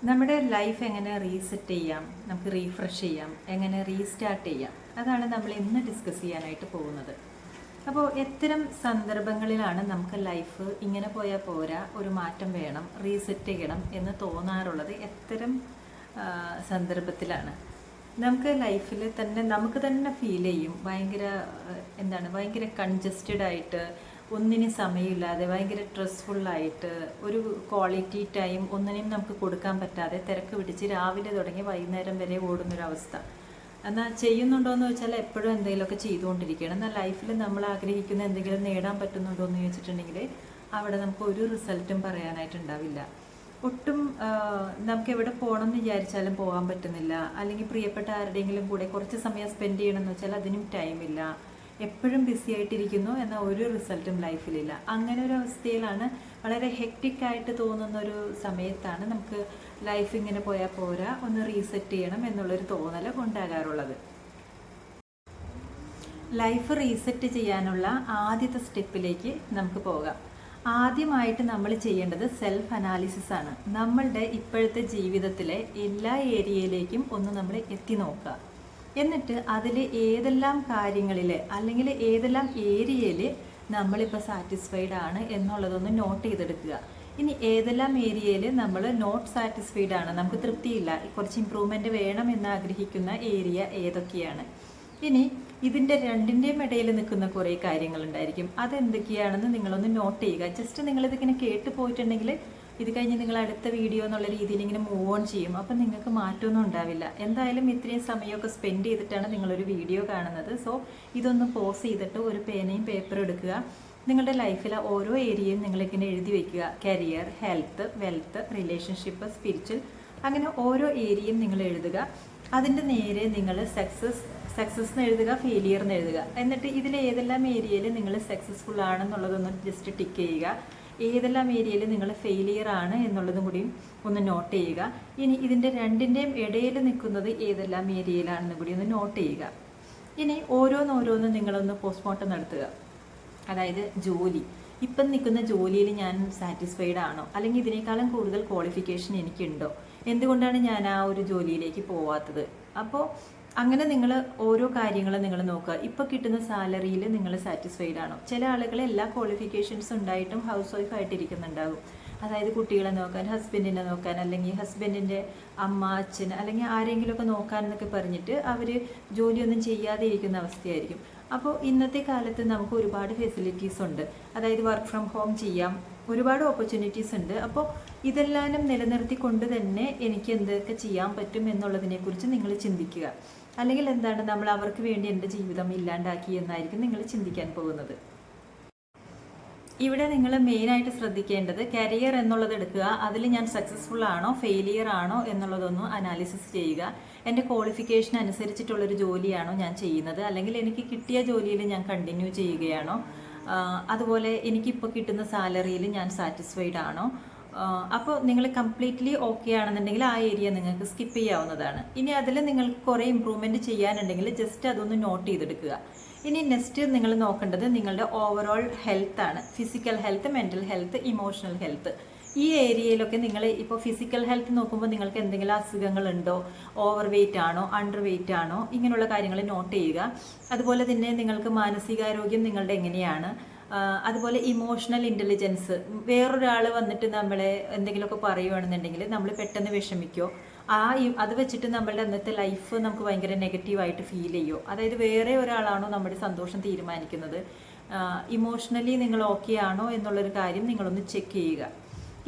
നമ്മുടെ ലൈഫ് എങ്ങനെ റീസെറ്റ് ചെയ്യാം, നമുക്ക് റീഫ്രഷ് ചെയ്യാം, എങ്ങനെ റീസ്റ്റാർട്ട് ചെയ്യാം, അതാണ് നമ്മൾ ഇന്ന് ഡിസ്കസ് ചെയ്യാനായിട്ട് പോകുന്നത്. അപ്പോൾ എത്തരം സന്ദർഭങ്ങളിലാണ് നമുക്ക് ലൈഫ് ഇങ്ങനെ പോയാൽ പോരാ, ഒരു മാറ്റം വേണം, റീസെറ്റ് ചെയ്യണം എന്ന് തോന്നാറുള്ളത് എത്തരം സന്ദർഭത്തിലാണ്? നമുക്ക് ലൈഫിൽ തന്നെ നമുക്ക് തന്നെ ഫീൽ ചെയ്യും ഭയങ്കര കൺജസ്റ്റഡ് ആയിട്ട്, ഒന്നിനും സമയമില്ലാതെ, ഭയങ്കര സ്ട്രെസ്ഫുള്ളായിട്ട്, ഒരു ക്വാളിറ്റി ടൈം ഒന്നിനും നമുക്ക് കൊടുക്കാൻ പറ്റാതെ തിരക്ക് പിടിച്ച് രാവിലെ തുടങ്ങി വൈകുന്നേരം വരെ ഓടുന്നൊരവസ്ഥ. എന്നാൽ ചെയ്യുന്നുണ്ടോ എന്ന് വെച്ചാൽ എപ്പോഴും എന്തെങ്കിലുമൊക്കെ ചെയ്തുകൊണ്ടിരിക്കുകയാണ്. എന്നാൽ ലൈഫിൽ നമ്മൾ ആഗ്രഹിക്കുന്ന എന്തെങ്കിലും നേടാൻ പറ്റുന്നുണ്ടോ എന്ന് ചോദിച്ചിട്ടുണ്ടെങ്കിൽ അവിടെ നമുക്ക് ഒരു റിസൾട്ടും പറയാനായിട്ടുണ്ടാവില്ല. ഒട്ടും നമുക്ക് എവിടെ പോകണം എന്ന് വിചാരിച്ചാലും പോകാൻ പറ്റുന്നില്ല. അല്ലെങ്കിൽ പ്രിയപ്പെട്ട ആരുടെയെങ്കിലും കൂടെ കുറച്ച് സമയം സ്പെൻഡ് ചെയ്യണമെന്ന് വെച്ചാൽ അതിനും ടൈമില്ല. എപ്പോഴും ബിസി ആയിട്ടിരിക്കുന്നു, എന്നാൽ ഒരു റിസൾട്ടും ലൈഫിലില്ല. അങ്ങനെ ഒരു അവസ്ഥയിലാണ്, വളരെ ഹെക്റ്റിക്കായിട്ട് തോന്നുന്ന ഒരു സമയത്താണ് നമുക്ക് ലൈഫ് ഇങ്ങനെ പോയാൽ പോരാ, ഒന്ന് റീസെറ്റ് ചെയ്യണം എന്നുള്ളൊരു തോന്നൽ ഉണ്ടാകാറുള്ളത്. ലൈഫ് റീസെറ്റ് ചെയ്യാനുള്ള ആദ്യത്തെ സ്റ്റെപ്പിലേക്ക് നമുക്ക് പോകാം. ആദ്യമായിട്ട് നമ്മൾ ചെയ്യേണ്ടത് സെൽഫ് അനാലിസിസ് ആണ്. നമ്മളുടെ ഇപ്പോഴത്തെ ജീവിതത്തിലെ എല്ലാ ഏരിയയിലേക്കും ഒന്ന് നമ്മൾ എത്തി നോക്കുക. എന്നിട്ട് അതിൽ ഏതെല്ലാം കാര്യങ്ങളിൽ അല്ലെങ്കിൽ ഏതെല്ലാം ഏരിയയിൽ നമ്മളിപ്പോൾ സാറ്റിസ്ഫൈഡ് ആണ് എന്നുള്ളതൊന്ന് നോട്ട് ചെയ്തെടുക്കുക. ഇനി ഏതെല്ലാം ഏരിയയിൽ നമ്മൾ നോട്ട് സാറ്റിസ്ഫൈഡ് ആണ്, നമുക്ക് തൃപ്തിയില്ല, കുറച്ച് ഇമ്പ്രൂവ്മെൻറ്റ് വേണം എന്ന് ആഗ്രഹിക്കുന്ന ഏരിയ ഏതൊക്കെയാണ്? ഇനി ഇതിൻ്റെ രണ്ടിൻ്റെയും ഇടയിൽ നിൽക്കുന്ന കുറേ കാര്യങ്ങളുണ്ടായിരിക്കും. അതെന്തൊക്കെയാണെന്ന് നിങ്ങളൊന്ന് നോട്ട് ചെയ്യുക. ജസ്റ്റ് നിങ്ങളിതിങ്ങനെ കേട്ട് പോയിട്ടുണ്ടെങ്കിൽ ഇത് കഴിഞ്ഞ് നിങ്ങൾ അടുത്ത വീഡിയോ എന്നുള്ള രീതിയിൽ ഇങ്ങനെ മൂവ് ഓൺ ചെയ്യും. അപ്പം നിങ്ങൾക്ക് മാറ്റമൊന്നും ഉണ്ടാവില്ല. എന്തായാലും ഇത്രയും സമയമൊക്കെ സ്പെൻഡ് ചെയ്തിട്ടാണ് നിങ്ങളൊരു വീഡിയോ കാണുന്നത്. സോ ഇതൊന്ന് പോസ് ചെയ്തിട്ട് ഒരു പേനയും പേപ്പറും എടുക്കുക. നിങ്ങളുടെ ലൈഫിലെ ഓരോ ഏരിയയും നിങ്ങളിങ്ങനെ എഴുതി വയ്ക്കുക. Career, health, wealth, relationship, spiritual, അങ്ങനെ ഓരോ ഏരിയയും നിങ്ങൾ എഴുതുക. അതിൻ്റെ നേരെ നിങ്ങൾ സക്സസ് എന്ന് എഴുതുക, ഫെയിലിയർ എന്ന് എഴുതുക. എന്നിട്ട് ഇതിൽ ഏതെല്ലാം ഏരിയയിൽ നിങ്ങൾ സക്സസ്ഫുൾ ആണെന്നുള്ളതൊന്ന് ജസ്റ്റ് ടിക്ക് ചെയ്യുക. ഏതെല്ലാം ഏരിയയിൽ നിങ്ങൾ ഫെയിലിയർ ആണ് എന്നുള്ളതും കൂടിയും ഒന്ന് നോട്ട് ചെയ്യുക. ഇനി ഇതിൻ്റെ രണ്ടിൻ്റെയും ഇടയിൽ നിൽക്കുന്നത് ഏതെല്ലാം ഏരിയയിലാണെന്ന് കൂടി ഒന്ന് നോട്ട് ചെയ്യുക. ഇനി ഓരോന്നോരോന്ന് നിങ്ങളൊന്ന് പോസ്റ്റ്മോർട്ടം നടത്തുക. അതായത് ജോലി, ഇപ്പം നിൽക്കുന്ന ജോലിയിൽ ഞാൻ സാറ്റിസ്ഫൈഡ് ആണോ, അല്ലെങ്കിൽ ഇതിനേക്കാളും കൂടുതൽ ക്വാളിഫിക്കേഷൻ എനിക്കുണ്ടോ, എന്തുകൊണ്ടാണ് ഞാൻ ആ ഒരു ജോലിയിലേക്ക് പോവാത്തത്? അപ്പോൾ അങ്ങനെ നിങ്ങൾ ഓരോ കാര്യങ്ങളും നിങ്ങൾ നോക്കുക. ഇപ്പോൾ കിട്ടുന്ന സാലറിയിൽ നിങ്ങൾ സാറ്റിസ്ഫൈഡ് ആണോ? ചില ആളുകൾ എല്ലാ ക്വാളിഫിക്കേഷൻസ് ഉണ്ടായിട്ടും ഹൗസ് വൈഫ് ആയിട്ടിരിക്കുന്നുണ്ടാകും. അതായത് കുട്ടികളെ നോക്കാൻ, ഹസ്ബൻഡിനെ നോക്കാൻ, അല്ലെങ്കിൽ ഹസ്ബൻഡിൻ്റെ അമ്മ, അച്ഛൻ, അല്ലെങ്കിൽ ആരെങ്കിലുമൊക്കെ നോക്കാൻ എന്നൊക്കെ പറഞ്ഞിട്ട് അവർ ജോലിയൊന്നും ചെയ്യാതെ ഇരിക്കുന്ന അവസ്ഥയായിരിക്കും. അപ്പോൾ ഇന്നത്തെ കാലത്ത് നമുക്ക് ഒരുപാട് ഫെസിലിറ്റീസ് ഉണ്ട്. അതായത് വർക്ക് ഫ്രം ഹോം ചെയ്യാം, ഒരുപാട് ഓപ്പർച്യൂണിറ്റീസ് ഉണ്ട്. അപ്പോൾ ഇതെല്ലാം നിലനിർത്തിക്കൊണ്ട് തന്നെ എനിക്ക് എന്തൊക്കെ ചെയ്യാൻ പറ്റും എന്നുള്ളതിനെക്കുറിച്ച് നിങ്ങൾ ചിന്തിക്കുക. അല്ലെങ്കിൽ എന്താണ്, നമ്മൾ അവർക്ക് വേണ്ടി എൻ്റെ ജീവിതം ഇല്ലാണ്ടാക്കി എന്നായിരിക്കും നിങ്ങൾ ചിന്തിക്കാൻ പോകുന്നത്. ഇവിടെ നിങ്ങൾ മെയിനായിട്ട് ശ്രദ്ധിക്കേണ്ടത് കരിയർ എന്നുള്ളത് എടുക്കുക. അതിൽ ഞാൻ സക്സസ്ഫുൾ ആണോ ഫെയിലിയർ ആണോ എന്നുള്ളതൊന്ന് അനാലിസിസ് ചെയ്യുക. എൻ്റെ ക്വാളിഫിക്കേഷൻ അനുസരിച്ചിട്ടുള്ളൊരു ജോലിയാണോ ഞാൻ ചെയ്യുന്നത്, അല്ലെങ്കിൽ എനിക്ക് കിട്ടിയ ജോലിയിൽ ഞാൻ കണ്ടിന്യൂ ചെയ്യുകയാണോ, അതുപോലെ എനിക്കിപ്പോൾ കിട്ടുന്ന സാലറിയിൽ ഞാൻ സാറ്റിസ്ഫൈഡ് ആണോ? അപ്പോൾ നിങ്ങൾ കംപ്ലീറ്റ്ലി ഓക്കെ ആണെന്നുണ്ടെങ്കിൽ ആ ഏരിയ നിങ്ങൾക്ക് സ്കിപ്പ് ചെയ്യാവുന്നതാണ്. ഇനി അതിൽ നിങ്ങൾക്ക് കുറേ ഇമ്പ്രൂവ്മെൻറ്റ് ചെയ്യാനുണ്ടെങ്കിൽ ജസ്റ്റ് അതൊന്ന് നോട്ട് ചെയ്തെടുക്കുക. ഇനി നെക്സ്റ്റ് നിങ്ങൾ നോക്കേണ്ടത് നിങ്ങളുടെ ഓവറോൾ ഹെൽത്താണ്. Physical health, mental health, emotional health. ഈ ഏരിയയിലൊക്കെ നിങ്ങൾ ഇപ്പോൾ ഫിസിക്കൽ ഹെൽത്ത് നോക്കുമ്പോൾ നിങ്ങൾക്ക് എന്തെങ്കിലും അസുഖങ്ങളുണ്ടോ, ഓവർ വെയ്റ്റ് ആണോ, അണ്ടർ വെയ്റ്റ് ആണോ, ഇങ്ങനെയുള്ള കാര്യങ്ങൾ നോട്ട് ചെയ്യുക. അതുപോലെ തന്നെ നിങ്ങൾക്ക് മാനസികാരോഗ്യം നിങ്ങളുടെ എങ്ങനെയാണ്, അതുപോലെ ഇമോഷണൽ ഇൻ്റലിജൻസ്, വേറൊരാൾ വന്നിട്ട് നമ്മളെ എന്തെങ്കിലുമൊക്കെ പറയുകയാണെന്നുണ്ടെങ്കിൽ നമ്മൾ പെട്ടെന്ന് വിഷമിക്കോ, അത് വെച്ചിട്ട് നമ്മളുടെ അന്നത്തെ ലൈഫ് നമുക്ക് ഭയങ്കര നെഗറ്റീവായിട്ട് ഫീൽ ചെയ്യുമോ, അതായത് വേറെ ഒരാളാണോ നമ്മുടെ സന്തോഷം തീരുമാനിക്കുന്നത്, ഇമോഷണലി നിങ്ങൾ ഓക്കെ ആണോ എന്നുള്ളൊരു കാര്യം നിങ്ങളൊന്ന് ചെക്ക് ചെയ്യുക.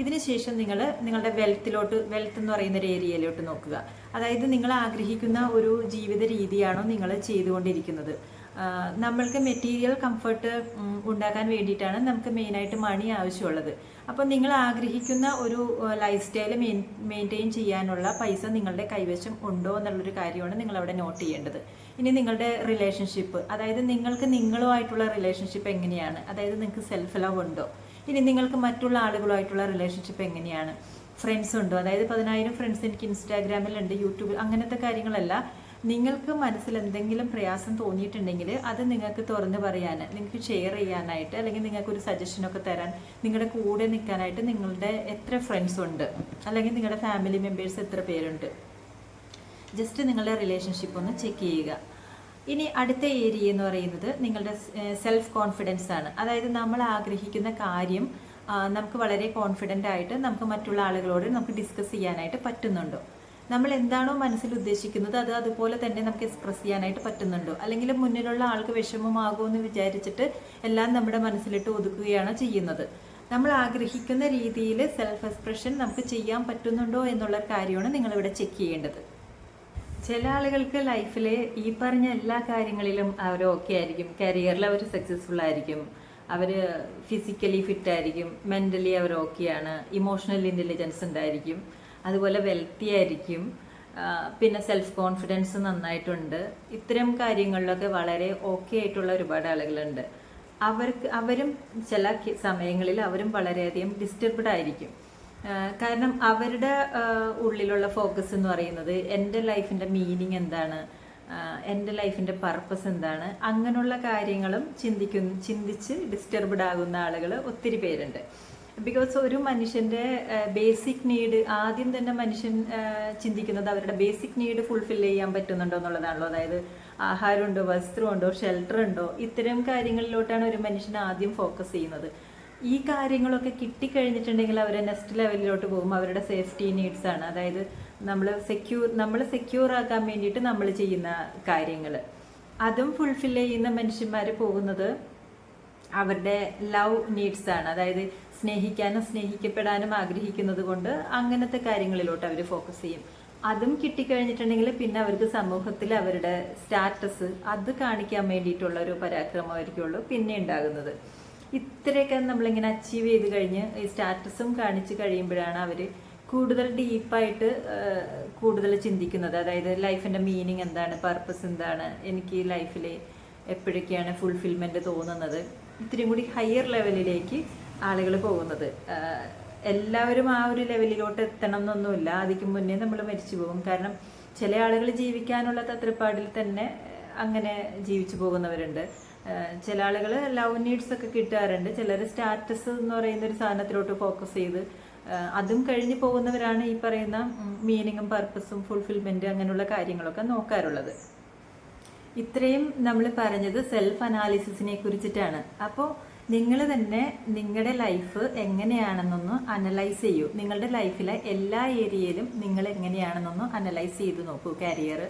ഇതിനുശേഷം നിങ്ങൾ നിങ്ങളുടെ വെൽത്ത് എന്ന് പറയുന്ന ഒരു ഏരിയയിലോട്ട് നോക്കുക. അതായത് നിങ്ങൾ ആഗ്രഹിക്കുന്ന ഒരു ജീവിത രീതിയാണോ നിങ്ങൾ ചെയ്തുകൊണ്ടിരിക്കുന്നത്? നമ്മൾക്ക് മെറ്റീരിയൽ കംഫർട്ട് ഉണ്ടാക്കാൻ വേണ്ടിയിട്ടാണ് നമുക്ക് മെയിനായിട്ട് മണി ആവശ്യമുള്ളത്. അപ്പോൾ നിങ്ങൾ ആഗ്രഹിക്കുന്ന ഒരു ലൈഫ് സ്റ്റൈൽ മെയിൻറ്റെയിൻ ചെയ്യാനുള്ള പൈസ നിങ്ങളുടെ കൈവശം ഉണ്ടോ എന്നുള്ളൊരു കാര്യമാണ് നിങ്ങളവിടെ നോട്ട് ചെയ്യേണ്ടത്. ഇനി നിങ്ങളുടെ റിലേഷൻഷിപ്പ്, അതായത് നിങ്ങൾക്ക് നിങ്ങളുമായിട്ടുള്ള റിലേഷൻഷിപ്പ് എങ്ങനെയാണ്, അതായത് നിങ്ങൾക്ക് സെൽഫ് ലവ് ഉണ്ടോ? ഇനി നിങ്ങൾക്ക് മറ്റുള്ള ആളുകളുമായിട്ടുള്ള റിലേഷൻഷിപ്പ് എങ്ങനെയാണ്? ഫ്രണ്ട്സ് ഉണ്ടോ? അതായത് 10,000 ഫ്രണ്ട്സ് എനിക്ക് ഇൻസ്റ്റാഗ്രാമിലുണ്ട്, യൂട്യൂബിൽ, അങ്ങനത്തെ കാര്യങ്ങളല്ല. നിങ്ങൾക്ക് മനസ്സിൽ എന്തെങ്കിലും പ്രയാസം തോന്നിയിട്ടുണ്ടെങ്കിൽ അത് നിങ്ങൾക്ക് തുറന്ന് പറയാൻ, നിങ്ങൾക്ക് ഷെയർ ചെയ്യാനായിട്ട്, അല്ലെങ്കിൽ നിങ്ങൾക്കൊരു സജഷനൊക്കെ തരാൻ, നിങ്ങളുടെ കൂടെ നിൽക്കാനായിട്ട് നിങ്ങളുടെ എത്ര ഫ്രണ്ട്സ് ഉണ്ട്, അല്ലെങ്കിൽ നിങ്ങളുടെ ഫാമിലി മെമ്പേഴ്സ് എത്ര പേരുണ്ട്, ജസ്റ്റ് നിങ്ങളുടെ റിലേഷൻഷിപ്പ് ഒന്ന് ചെക്ക് ചെയ്യുക. ഇനി അടുത്ത ഏരിയ എന്ന് പറയുന്നത് നിങ്ങളുടെ സെൽഫ് കോൺഫിഡൻസ് ആണ്. അതായത് നമ്മൾ ആഗ്രഹിക്കുന്ന കാര്യം നമുക്ക് വളരെ കോൺഫിഡൻ്റ് ആയിട്ട് നമുക്ക് മറ്റുള്ള ആളുകളോട് നമുക്ക് ഡിസ്കസ് ചെയ്യാനായിട്ട് പറ്റുന്നുണ്ടോ, നമ്മൾ എന്താണോ മനസ്സിൽ ഉദ്ദേശിക്കുന്നത് അത് അതുപോലെ തന്നെ നമുക്ക് എക്സ്പ്രസ് ചെയ്യാനായിട്ട് പറ്റുന്നുണ്ടോ, അല്ലെങ്കിൽ മുന്നിലുള്ള ആൾക്ക് വിഷമമാകുമെന്ന് വിചാരിച്ചിട്ട് എല്ലാം നമ്മുടെ മനസ്സിലിട്ട് ഒതുക്കുകയാണോ ചെയ്യുന്നത്. നമ്മൾ ആഗ്രഹിക്കുന്ന രീതിയിൽ സെൽഫ് എക്സ്പ്രഷൻ നമുക്ക് ചെയ്യാൻ പറ്റുന്നുണ്ടോ എന്നുള്ള കാര്യമാണ് നിങ്ങളിവിടെ ചെക്ക് ചെയ്യേണ്ടത്. ചില ആളുകൾക്ക് ലൈഫിൽ ഈ പറഞ്ഞ എല്ലാ കാര്യങ്ങളിലും അവർ ഓക്കെ ആയിരിക്കും, കരിയറിൽ അവർ സക്സസ്ഫുൾ ആയിരിക്കും, അവർ ഫിസിക്കലി ഫിറ്റ് ആയിരിക്കും, മെൻ്റലി അവർ ഓക്കെയാണ്, ഇമോഷണൽ ഇൻ്റലിജൻസ് ഉണ്ടായിരിക്കും, അതുപോലെ വെൽത്തി ആയിരിക്കും, പിന്നെ സെൽഫ് കോൺഫിഡൻസ് നന്നായിട്ടുണ്ട്. ഇത്തരം കാര്യങ്ങളിലൊക്കെ വളരെ ഓക്കെ ആയിട്ടുള്ള ഒരുപാട് ആളുകളുണ്ട്. അവരും ചില സമയങ്ങളിൽ അവരും വളരെയധികം ഡിസ്റ്റർബ്ഡ് ആയിരിക്കും. കാരണം അവരുടെ ഉള്ളിലുള്ള ഫോക്കസ് എന്ന് പറയുന്നത് എൻ്റെ ലൈഫിൻ്റെ മീനിങ് എന്താണ്, എൻ്റെ ലൈഫിൻ്റെ പർപ്പസ് എന്താണ്, അങ്ങനെയുള്ള കാര്യങ്ങളും ചിന്തിച്ച് ഡിസ്റ്റർബ്ഡ് ആകുന്ന ആളുകൾ ഒത്തിരി പേരുണ്ട്. ബിക്കോസ് ഒരു മനുഷ്യൻ്റെ ബേസിക് നീഡ് ആദ്യം തന്നെ മനുഷ്യൻ ചിന്തിക്കുന്നത് അവരുടെ ബേസിക് നീഡ് ഫുൾഫിൽ ചെയ്യാൻ പറ്റുന്നുണ്ടോ എന്നുള്ളതാണല്ലോ. അതായത് ആഹാരമുണ്ടോ, വസ്ത്രമുണ്ടോ, ഷെൽട്ടർ ഉണ്ടോ, ഇത്തരം കാര്യങ്ങളിലോട്ടാണ് ഒരു മനുഷ്യൻ ആദ്യം ഫോക്കസ് ചെയ്യുന്നത്. ഈ കാര്യങ്ങളൊക്കെ കിട്ടിക്കഴിഞ്ഞിട്ടുണ്ടെങ്കിൽ അവർ നെക്സ്റ്റ് ലെവലിലോട്ട് പോകും. അവരുടെ സേഫ്റ്റി നീഡ്സ് ആണ്. അതായത് നമ്മൾ സെക്യൂർ ആക്കാൻ വേണ്ടിയിട്ട് നമ്മൾ ചെയ്യുന്ന കാര്യങ്ങൾ അതും ഫുൾഫിൽ ചെയ്യുന്ന മനുഷ്യന്മാർ പോകുന്നത് അവരുടെ ലവ് നീഡ്സ് ആണ്. അതായത് സ്നേഹിക്കാനും സ്നേഹിക്കപ്പെടാനും ആഗ്രഹിക്കുന്നത് കൊണ്ട് അങ്ങനത്തെ കാര്യങ്ങളിലോട്ട് അവർ ഫോക്കസ് ചെയ്യും. അതും കിട്ടിക്കഴിഞ്ഞിട്ടുണ്ടെങ്കിൽ പിന്നെ അവർക്ക് സമൂഹത്തിൽ അവരുടെ സ്റ്റാറ്റസ് അത് കാണിക്കാൻ വേണ്ടിയിട്ടുള്ള ഒരു പരാക്രമമായിരിക്കുള്ളൂ പിന്നെ ഉണ്ടാകുന്നത്. ഇത്രയൊക്കെ നമ്മളിങ്ങനെ അച്ചീവ് ചെയ്ത് കഴിഞ്ഞ് ഈ സ്റ്റാറ്റസും കാണിച്ച് കഴിയുമ്പോഴാണ് അവർ കൂടുതൽ ഡീപ്പായിട്ട് കൂടുതൽ ചിന്തിക്കുന്നത്. അതായത് ലൈഫിൻ്റെ മീനിങ് എന്താണ്, പർപ്പസ് എന്താണ്, എനിക്ക് ലൈഫിൽ എപ്പോഴൊക്കെയാണ് ഫുൾഫിൽമെൻറ്റ് തോന്നുന്നത്, ഇത്തിരി കൂടി ഹയർ ലെവലിലേക്ക് ആളുകൾ പോകുന്നത്. എല്ലാവരും ആ ഒരു ലെവലിലോട്ട് എത്തണം എന്നൊന്നുമില്ല. അതിക്ക് മുന്നേ നമ്മൾ മരിച്ചു പോകും. കാരണം ചില ആളുകൾ ജീവിക്കാനുള്ള തത്രപ്പാടിൽ തന്നെ അങ്ങനെ ജീവിച്ചു പോകുന്നവരുണ്ട്. ചില ആളുകൾ ലവ് നീഡ്സ് ഒക്കെ കിട്ടാറുണ്ട്. ചിലർ സ്റ്റാറ്റസ് എന്ന് പറയുന്ന ഒരു സാധനത്തിലോട്ട് ഫോക്കസ് ചെയ്ത് അതും കഴിഞ്ഞ് പോകുന്നവരാണ് ഈ പറയുന്ന മീനിങ്ങും പർപ്പസും ഫുൾഫിൽമെൻറ്റ് അങ്ങനെയുള്ള കാര്യങ്ങളൊക്കെ നോക്കാറുള്ളത്. ഇത്രയും നമ്മൾ പറഞ്ഞത് സെൽഫ് അനാലിസിസിനെ കുറിച്ചിട്ടാണ്. അപ്പോൾ നിങ്ങൾ തന്നെ നിങ്ങളുടെ ലൈഫ് എങ്ങനെയാണെന്നൊന്ന് അനലൈസ് ചെയ്യൂ. നിങ്ങളുടെ ലൈഫിലെ എല്ലാ ഏരിയയിലും നിങ്ങൾ എങ്ങനെയാണെന്നൊന്ന് അനലൈസ് ചെയ്ത് നോക്കൂ. Career,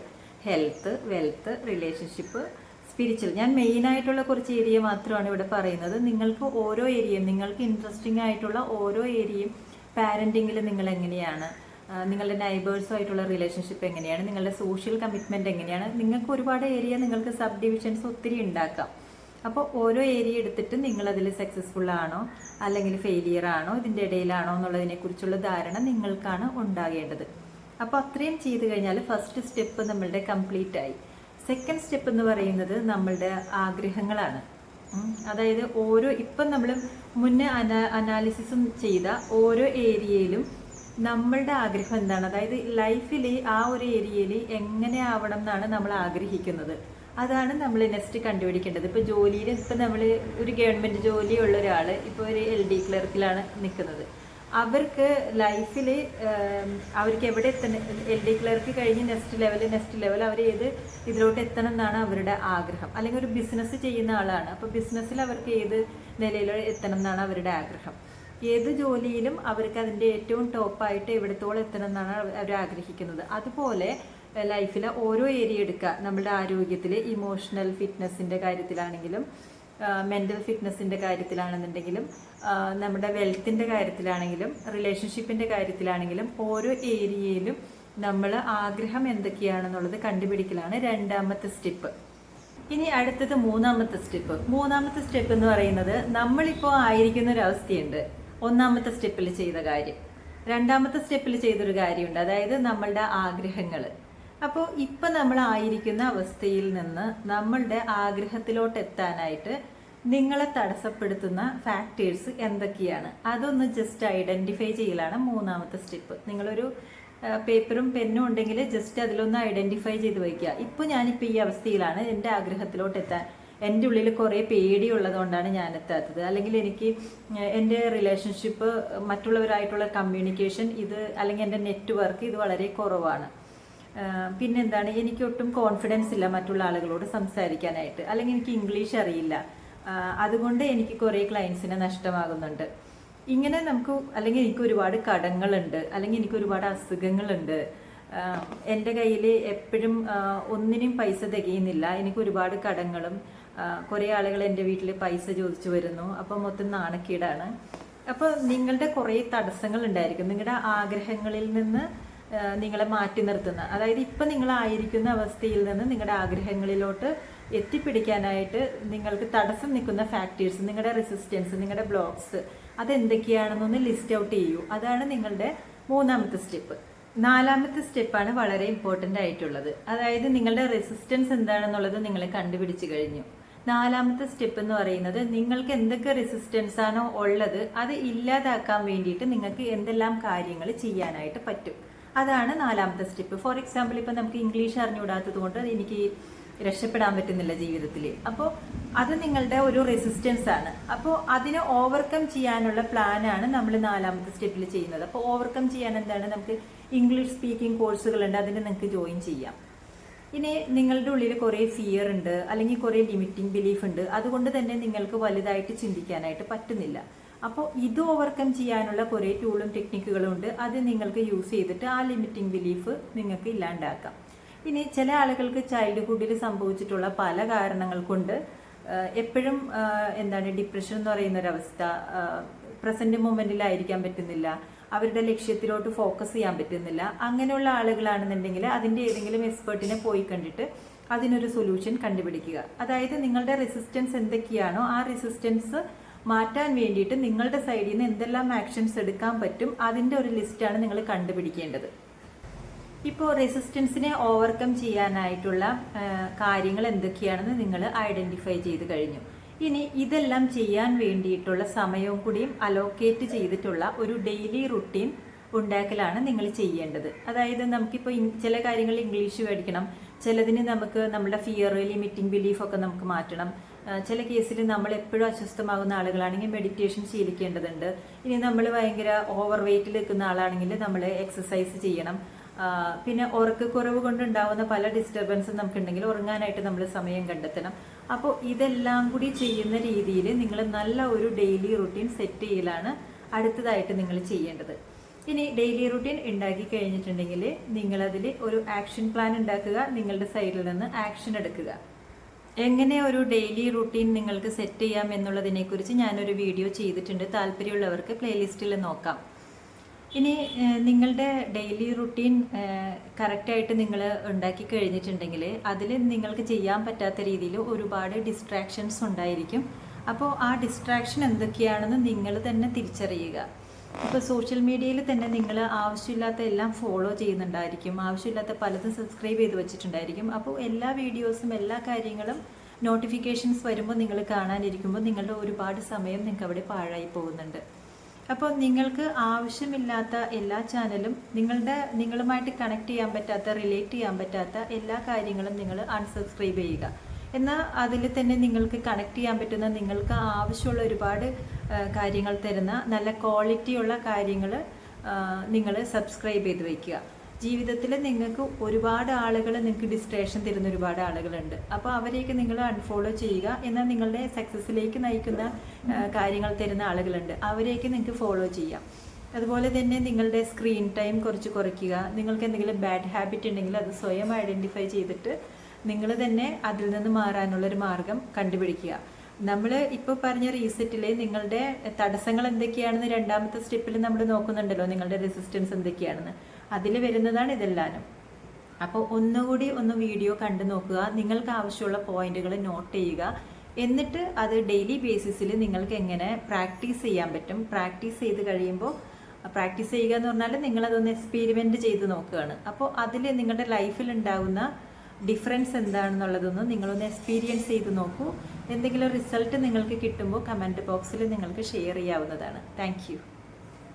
health, wealth, relationship, spiritual. ഞാൻ മെയിനായിട്ടുള്ള കുറച്ച് ഏരിയ മാത്രമാണ് ഇവിടെ പറയുന്നത്. നിങ്ങൾക്ക് ഓരോ ഏരിയയും, നിങ്ങൾക്ക് ഇൻട്രസ്റ്റിംഗ് ആയിട്ടുള്ള ഓരോ ഏരിയയും, പാരൻറ്റിങ്ങിൽ നിങ്ങൾ എങ്ങനെയാണ്, നിങ്ങളുടെ നൈബേഴ്സുമായിട്ടുള്ള റിലേഷൻഷിപ്പ് എങ്ങനെയാണ്, നിങ്ങളുടെ സോഷ്യൽ കമ്മിറ്റ്മെൻറ്റ് എങ്ങനെയാണ്, നിങ്ങൾക്ക് ഒരുപാട് ഏരിയ, നിങ്ങൾക്ക് സബ് ഡിവിഷൻസ് ഒത്തിരി ഉണ്ടാക്കാം. അപ്പോൾ ഓരോ ഏരിയ എടുത്തിട്ട് നിങ്ങളതിൽ സക്സസ്ഫുൾ ആണോ അല്ലെങ്കിൽ ഫെയിലിയർ ആണോ, ഇതിൻ്റെ ഇടയിലാണോ എന്നുള്ളതിനെക്കുറിച്ചുള്ള ധാരണ നിങ്ങൾക്കാണ് ഉണ്ടാകേണ്ടത്. അപ്പോൾ അത്രയും ചെയ്ത് കഴിഞ്ഞാൽ ഫസ്റ്റ് സ്റ്റെപ്പ് നമ്മളുടെ കംപ്ലീറ്റ് ആയി. സെക്കൻഡ് സ്റ്റെപ്പ് എന്ന് പറയുന്നത് നമ്മളുടെ ആഗ്രഹങ്ങളാണ്. അതായത് ഇപ്പം നമ്മൾ മുന്നേ അനാലിസിസും ചെയ്ത ഓരോ ഏരിയയിലും നമ്മളുടെ ആഗ്രഹം എന്താണ്, അതായത് ലൈഫിൽ ആ ഒരു ഏരിയയിൽ എങ്ങനെ ആവണം എന്നാണ് നമ്മൾ ആഗ്രഹിക്കുന്നത്. അതാണ് നമ്മൾ നെക്സ്റ്റ് കണ്ടുപിടിക്കേണ്ടത്. ഇപ്പോൾ ജോലിയിൽ ഇപ്പം നമ്മൾ ഒരു ഗവൺമെൻറ് ജോലിയുള്ള ഒരാൾ ഇപ്പോൾ ഒരു LD ക്ലർക്കിലാണ് നിൽക്കുന്നത്. അവർക്ക് ലൈഫിൽ അവർക്ക് എവിടെ എത്തണം, LD ക്ലർക്ക് കഴിഞ്ഞ് നെക്സ്റ്റ് ലെവൽ അവർ ഇതിലോട്ട് എത്തണം എന്നാണ് അവരുടെ ആഗ്രഹം. അല്ലെങ്കിൽ ഒരു ബിസിനസ് ചെയ്യുന്ന ആളാണ്, അപ്പോൾ ബിസിനസ്സിൽ അവർക്ക് ഏത് നിലയിൽ എത്തണം എന്നാണ് അവരുടെ ആഗ്രഹം. ഏത് ജോലിയിലും അവർക്ക് അതിൻ്റെ ഏറ്റവും ടോപ്പായിട്ട് എവിടത്തോളം എത്തണം എന്നാണ് അവർ ആഗ്രഹിക്കുന്നത്. അതുപോലെ ലൈഫിലെ ഓരോ ഏരിയ എടുക്കുക. നമ്മുടെ ആരോഗ്യത്തിൽ ഇമോഷണൽ ഫിറ്റ്നസിൻ്റെ കാര്യത്തിലാണെങ്കിലും, മെൻ്റൽ ഫിറ്റ്നസിൻ്റെ കാര്യത്തിലാണെന്നുണ്ടെങ്കിലും, നമ്മുടെ വെൽത്തിൻ്റെ കാര്യത്തിലാണെങ്കിലും, റിലേഷൻഷിപ്പിൻ്റെ കാര്യത്തിലാണെങ്കിലും, ഓരോ ഏരിയയിലും നമ്മൾ ആഗ്രഹം എന്തൊക്കെയാണെന്നുള്ളത് കണ്ടുപിടിക്കലാണ് രണ്ടാമത്തെ സ്റ്റെപ്പ്. ഇനി അടുത്തത് മൂന്നാമത്തെ സ്റ്റെപ്പ് എന്ന് പറയുന്നത് നമ്മളിപ്പോൾ ആയിരിക്കുന്ന ഒരു അവസ്ഥയുണ്ട്. ഒന്നാമത്തെ സ്റ്റെപ്പിൽ ചെയ്ത കാര്യം, രണ്ടാമത്തെ സ്റ്റെപ്പിൽ ചെയ്തൊരു കാര്യമുണ്ട്, അതായത് നമ്മളുടെ ആഗ്രഹങ്ങൾ. അപ്പോൾ ഇപ്പം നമ്മൾ ആയിരിക്കുന്ന അവസ്ഥയിൽ നിന്ന് നമ്മളുടെ ആഗ്രഹത്തിലോട്ട് എത്താനായിട്ട് നിങ്ങളെ തടസ്സപ്പെടുത്തുന്ന ഫാക്ടേഴ്സ് എന്തൊക്കെയാണ്, അതൊന്ന് ജസ്റ്റ് ഐഡൻറ്റിഫൈ ചെയ്യലാണ് മൂന്നാമത്തെ സ്റ്റെപ്പ്. നിങ്ങളൊരു പേപ്പറും പെന്നും ഉണ്ടെങ്കിൽ ജസ്റ്റ് അതിലൊന്ന് ഐഡൻറ്റിഫൈ ചെയ്ത് വയ്ക്കുക. ഇപ്പോൾ ഞാനിപ്പോൾ ഈ അവസ്ഥയിലാണ്. എൻ്റെ ആഗ്രഹത്തിലോട്ട് എത്താൻ എൻ്റെ ഉള്ളിൽ കുറേ പേടിയുള്ളതുകൊണ്ടാണ് ഞാൻ എത്താത്തത്. അല്ലെങ്കിൽ എനിക്ക് എൻ്റെ റിലേഷൻഷിപ്പ്, മറ്റുള്ളവരായിട്ടുള്ള കമ്മ്യൂണിക്കേഷൻ അല്ലെങ്കിൽ എൻ്റെ നെറ്റ്വർക്ക് ഇത് വളരെ കുറവാണ്. പിന്നെന്താണ്, എനിക്ക് ഒട്ടും കോൺഫിഡൻസ് ഇല്ല മറ്റുള്ള ആളുകളോട് സംസാരിക്കാനായിട്ട്. അല്ലെങ്കിൽ എനിക്ക് ഇംഗ്ലീഷ് അറിയില്ല. അതുകൊണ്ട് എനിക്ക് കുറേ ക്ലയൻസിനെ നഷ്ടമാകുന്നുണ്ട്. ഇങ്ങനെ അല്ലെങ്കിൽ എനിക്ക് ഒരുപാട് കടങ്ങളുണ്ട്, അല്ലെങ്കിൽ എനിക്ക് ഒരുപാട് അസുഖങ്ങളുണ്ട്. എൻ്റെ കയ്യിൽ എപ്പോഴും ഒന്നിനും പൈസ തികയുന്നില്ല. എനിക്ക് ഒരുപാട് കടങ്ങളും, കുറേ ആളുകൾ എൻ്റെ വീട്ടിൽ പൈസ ചോദിച്ചു വരുന്നു. അപ്പോൾ മൊത്തം നാണക്കേടാണ്. അപ്പോൾ നിങ്ങളുടെ കുറേ തടസ്സങ്ങൾ ഉണ്ടായിരിക്കും നിങ്ങളുടെ ആഗ്രഹങ്ങളിൽ നിന്ന് നിങ്ങളെ മാറ്റി നിർത്തുന്ന. അതായത് ഇപ്പം നിങ്ങളായിരിക്കുന്ന അവസ്ഥയിൽ നിന്ന് നിങ്ങളുടെ ആഗ്രഹങ്ങളിലോട്ട് എത്തിപ്പിടിക്കാനായിട്ട് നിങ്ങൾക്ക് തടസ്സം നിൽക്കുന്ന ഫാക്ടേഴ്സ്, നിങ്ങളുടെ റെസിസ്റ്റൻസ്, നിങ്ങളുടെ ബ്ലോക്സ്, അതെന്തൊക്കെയാണെന്നൊന്ന് ലിസ്റ്റ് ഔട്ട് ചെയ്യൂ. അതാണ് നിങ്ങളുടെ 3ാമത്തെ സ്റ്റെപ്പ്. 4ാമത്തെ സ്റ്റെപ്പാണ് വളരെ ഇമ്പോർട്ടൻ്റ് ആയിട്ടുള്ളത്. അതായത് നിങ്ങളുടെ റെസിസ്റ്റൻസ് എന്താണെന്നുള്ളത് നിങ്ങൾ കണ്ടുപിടിച്ച് കഴിഞ്ഞു. 4ാമത്തെ സ്റ്റെപ്പ് എന്ന് പറയുന്നത് നിങ്ങൾക്ക് എന്തൊക്കെ റെസിസ്റ്റൻസ് ആണോ ഉള്ളത് അത് ഇല്ലാതാക്കാൻ വേണ്ടിയിട്ട് നിങ്ങൾക്ക് എന്തെല്ലാം കാര്യങ്ങൾ ചെയ്യാനായിട്ട് പറ്റും. അതാണ് 4ാമത്തെ സ്റ്റെപ്പ്. ഫോർ എക്സാമ്പിൾ, ഇപ്പം നമുക്ക് ഇംഗ്ലീഷ് അറിഞ്ഞുകൂടാത്തത് കൊണ്ട് എനിക്ക് രക്ഷപ്പെടാൻ പറ്റുന്നില്ല ജീവിതത്തിൽ. അപ്പോൾ അത് നിങ്ങളുടെ ഒരു റെസിസ്റ്റൻസ് ആണ്. അപ്പോൾ അതിനെ ഓവർകം ചെയ്യാനുള്ള പ്ലാനാണ് നമ്മൾ 4ാമത്തെ സ്റ്റെപ്പിൽ ചെയ്യുന്നത്. അപ്പോൾ ഓവർകം ചെയ്യാൻ എന്താണ്, നമുക്ക് ഇംഗ്ലീഷ് സ്പീക്കിംഗ് കോഴ്സുകളുണ്ട്, അതിന് നിങ്ങൾക്ക് ജോയിൻ ചെയ്യാം. ഇനി നിങ്ങളുടെ ഉള്ളിൽ കുറേ ഫിയർ ഉണ്ട്, അല്ലെങ്കിൽ കുറേ ലിമിറ്റിംഗ് ബിലീഫ് ഉണ്ട്. അതുകൊണ്ട് തന്നെ നിങ്ങൾക്ക് വലുതായിട്ട് ചിന്തിക്കാനായിട്ട് പറ്റുന്നില്ല. അപ്പോൾ ഇത് ഓവർകം ചെയ്യാനുള്ള കുറേ ടൂളും ടെക്നിക്കുകളും ഉണ്ട്. അത് നിങ്ങൾക്ക് യൂസ് ചെയ്തിട്ട് ആ ലിമിറ്റിംഗ് ബിലീഫ് നിങ്ങൾക്ക് ഇല്ലാണ്ടാക്കാം. ഇനി ചില ആളുകൾക്ക് ചൈൽഡ്ഹുഡിൽ സംഭവിച്ചിട്ടുള്ള പല കാരണങ്ങൾ കൊണ്ട് എപ്പോഴും ഡിപ്രഷൻ എന്ന് പറയുന്നൊരവസ്ഥ, പ്രസന്റ് മൊമെന്റിലായിരിക്കാൻ പറ്റുന്നില്ല, അവരുടെ ലക്ഷ്യത്തിലോട്ട് ഫോക്കസ് ചെയ്യാൻ പറ്റുന്നില്ല. അങ്ങനെയുള്ള ആളുകളാണെന്നുണ്ടെങ്കിൽ അതിൻ്റെ ഏതെങ്കിലും എക്സ്പേർട്ടിനെ പോയി കണ്ടിട്ട് അതിനൊരു സൊല്യൂഷൻ കണ്ടുപിടിക്കുക. അതായത് നിങ്ങളുടെ റെസിസ്റ്റൻസ് എന്തൊക്കെയാണോ ആ റെസിസ്റ്റൻസ് മാറ്റാൻ വേണ്ടിയിട്ട് നിങ്ങളുടെ സൈഡിൽ നിന്ന് എന്തെല്ലാം ആക്ഷൻസ് എടുക്കാൻ പറ്റും അതിൻ്റെ ഒരു ലിസ്റ്റാണ് നിങ്ങൾ കണ്ടുപിടിക്കേണ്ടത്. ഇപ്പോൾ റെസിസ്റ്റൻസിനെ ഓവർകം ചെയ്യാനായിട്ടുള്ള കാര്യങ്ങൾ എന്തൊക്കെയാണെന്ന് നിങ്ങൾ ഐഡൻറ്റിഫൈ ചെയ്ത് കഴിഞ്ഞു. ഇനി ഇതെല്ലാം ചെയ്യാൻ വേണ്ടിയിട്ടുള്ള സമയവും കൂടിയും അലോക്കേറ്റ് ചെയ്തിട്ടുള്ള ഒരു ഡെയിലി റുട്ടീൻ ഉണ്ടാക്കലാണ് നിങ്ങൾ ചെയ്യേണ്ടത്. അതായത് നമുക്കിപ്പോൾ ചില കാര്യങ്ങൾ ഇംഗ്ലീഷ് പഠിക്കണം, ചിലതിന് നമുക്ക് നമ്മുടെ ഫിയർ, ലിമിറ്റിംഗ് ബിലീഫൊക്കെ നമുക്ക് മാറ്റണം. ചില കേസിൽ നമ്മൾ എപ്പോഴും അസ്വസ്ഥമാകുന്ന ആളുകളാണെങ്കിൽ മെഡിറ്റേഷൻ ശീലിക്കേണ്ടതുണ്ട്. ഇനി നമ്മൾ ഭയങ്കര ഓവർ വെയിറ്റിൽ നിൽക്കുന്ന ആളാണെങ്കിൽ നമ്മൾ എക്സസൈസ് ചെയ്യണം. പിന്നെ ഉറക്കക്കുറവ് കൊണ്ടുണ്ടാവുന്ന പല ഡിസ്റ്റർബൻസും നമുക്കുണ്ടെങ്കിൽ ഉറങ്ങാനായിട്ട് നമ്മൾ സമയം കണ്ടെത്തണം. അപ്പോൾ ഇതെല്ലാം കൂടി ചെയ്യുന്ന രീതിയിൽ നിങ്ങൾ നല്ല ഒരു ഡെയിലി റുട്ടീൻ സെറ്റ് ചെയ്യലാണ് അടുത്തതായിട്ട് നിങ്ങൾ ചെയ്യേണ്ടത്. ഇനി ഡെയിലി റുട്ടീൻ ഉണ്ടാക്കി കഴിഞ്ഞിട്ടുണ്ടെങ്കിൽ നിങ്ങളതിൽ ഒരു ആക്ഷൻ പ്ലാൻ ഉണ്ടാക്കുക, നിങ്ങളുടെ സൈഡിൽ നിന്ന് ആക്ഷൻ എടുക്കുക. എങ്ങനെ ഒരു ഡെയിലി റുട്ടീൻ നിങ്ങൾക്ക് സെറ്റ് ചെയ്യാം എന്നുള്ളതിനെക്കുറിച്ച് ഞാനൊരു വീഡിയോ ചെയ്തിട്ടുണ്ട്. താല്പര്യമുള്ളവർക്ക് പ്ലേലിസ്റ്റിൽ നോക്കാം. ഇനി നിങ്ങളുടെ ഡെയിലി റുട്ടീൻ കറക്റ്റായിട്ട് നിങ്ങൾ ഉണ്ടാക്കി കഴിഞ്ഞിട്ടുണ്ടെങ്കിൽ അതിൽ നിങ്ങൾക്ക് ചെയ്യാൻ പറ്റാത്ത രീതിയിൽ ഒരുപാട് ഡിസ്ട്രാക്ഷൻസ് ഉണ്ടായിരിക്കും. അപ്പോൾ ആ ഡിസ്ട്രാക്ഷൻ എന്തൊക്കെയാണെന്ന് നിങ്ങൾ തന്നെ തിരിച്ചറിയുക. ഇപ്പോൾ സോഷ്യൽ മീഡിയയിൽ തന്നെ നിങ്ങൾ ആവശ്യമില്ലാത്ത എല്ലാം ഫോളോ ചെയ്യുന്നുണ്ടായിരിക്കും, ആവശ്യമില്ലാത്ത പലതും സബ്സ്ക്രൈബ് ചെയ്ത് വെച്ചിട്ടുണ്ടായിരിക്കും. അപ്പോൾ എല്ലാ വീഡിയോസും എല്ലാ കാര്യങ്ങളും നോട്ടിഫിക്കേഷൻസ് വരുമ്പോൾ നിങ്ങൾ കാണാനിരിക്കുമ്പോൾ നിങ്ങളുടെ ഒരുപാട് സമയം നിങ്ങൾക്ക് അവിടെ പാഴായി പോകുന്നുണ്ട്. അപ്പോൾ നിങ്ങൾക്ക് ആവശ്യമില്ലാത്ത എല്ലാ ചാനലും നിങ്ങളുമായിട്ട് കണക്ട് ചെയ്യാൻ പറ്റാത്ത, റിലേറ്റ് ചെയ്യാൻ പറ്റാത്ത എല്ലാ കാര്യങ്ങളും നിങ്ങൾ അൺസബ്സ്ക്രൈബ് ചെയ്യുക. എന്നാൽ അതിൽ തന്നെ നിങ്ങൾക്ക് കണക്ട് ചെയ്യാൻ പറ്റുന്ന, നിങ്ങൾക്ക് ആവശ്യമുള്ള ഒരുപാട് കാര്യങ്ങൾ തരുന്ന നല്ല ക്വാളിറ്റിയുള്ള കാര്യങ്ങൾ നിങ്ങൾ സബ്സ്ക്രൈബ് ചെയ്ത് വയ്ക്കുക. ജീവിതത്തിൽ നിങ്ങൾക്ക് ഒരുപാട് ആളുകൾ, നിങ്ങൾക്ക് ഡിസ്ട്രാക്ഷൻ തരുന്ന ഒരുപാട് ആളുകളുണ്ട്. അപ്പോൾ അവരെയൊക്കെ നിങ്ങൾ അൺഫോളോ ചെയ്യുക. എന്നാൽ നിങ്ങളുടെ സക്സസ്സിലേക്ക് നയിക്കുന്ന കാര്യങ്ങൾ തരുന്ന ആളുകളുണ്ട്, അവരെയൊക്കെ നിങ്ങൾക്ക് ഫോളോ ചെയ്യാം. അതുപോലെ തന്നെ നിങ്ങളുടെ സ്ക്രീൻ ടൈം കുറച്ച് കുറയ്ക്കുക. നിങ്ങൾക്ക് എന്തെങ്കിലും ബാഡ് ഹാബിറ്റ് ഉണ്ടെങ്കിൽ അത് സ്വയം ഐഡൻറ്റിഫൈ ചെയ്തിട്ട് നിങ്ങൾ തന്നെ അതിൽ നിന്ന് മാറാനുള്ളൊരു മാർഗം കണ്ടുപിടിക്കുക. നമ്മൾ ഇപ്പോൾ പറഞ്ഞ റീസെറ്റിൽ നിങ്ങളുടെ തടസ്സങ്ങൾ എന്തൊക്കെയാണെന്ന് 2ാമത്തെ സ്റ്റെപ്പിൽ നമ്മൾ നോക്കുന്നുണ്ടല്ലോ, നിങ്ങളുടെ റെസിസ്റ്റൻസ് എന്തൊക്കെയാണെന്ന്. അതിൽ വരുന്നതാണ് ഇതെല്ലാനും. അപ്പോൾ ഒന്നുകൂടി വീഡിയോ കണ്ടു നോക്കുക, നിങ്ങൾക്ക് ആവശ്യമുള്ള പോയിന്റുകൾ നോട്ട് ചെയ്യുക. എന്നിട്ട് അത് ഡെയിലി ബേസിസിൽ നിങ്ങൾക്ക് എങ്ങനെ പ്രാക്ടീസ് ചെയ്യാൻ പറ്റും. പ്രാക്ടീസ് ചെയ്ത് കഴിയുമ്പോൾ, പ്രാക്ടീസ് ചെയ്യുക എന്ന് പറഞ്ഞാൽ നിങ്ങളതൊന്ന് എക്സ്പെരിമെൻറ്റ് ചെയ്ത് നോക്കുകയാണ്. അപ്പോൾ അതിൽ നിങ്ങളുടെ ലൈഫിൽ ഉണ്ടാകുന്ന ഡിഫറൻസ് എന്താണെന്നുള്ളതൊന്ന് നിങ്ങളൊന്ന് എക്സ്പീരിയൻസ് ചെയ്ത് നോക്കൂ. എന്തെങ്കിലും റിസൾട്ട് നിങ്ങൾക്ക് കിട്ടുമ്പോൾ കമൻറ്റ് ബോക്സിൽ നിങ്ങൾക്ക് ഷെയർ ചെയ്യാവുന്നതാണ്. Thank you.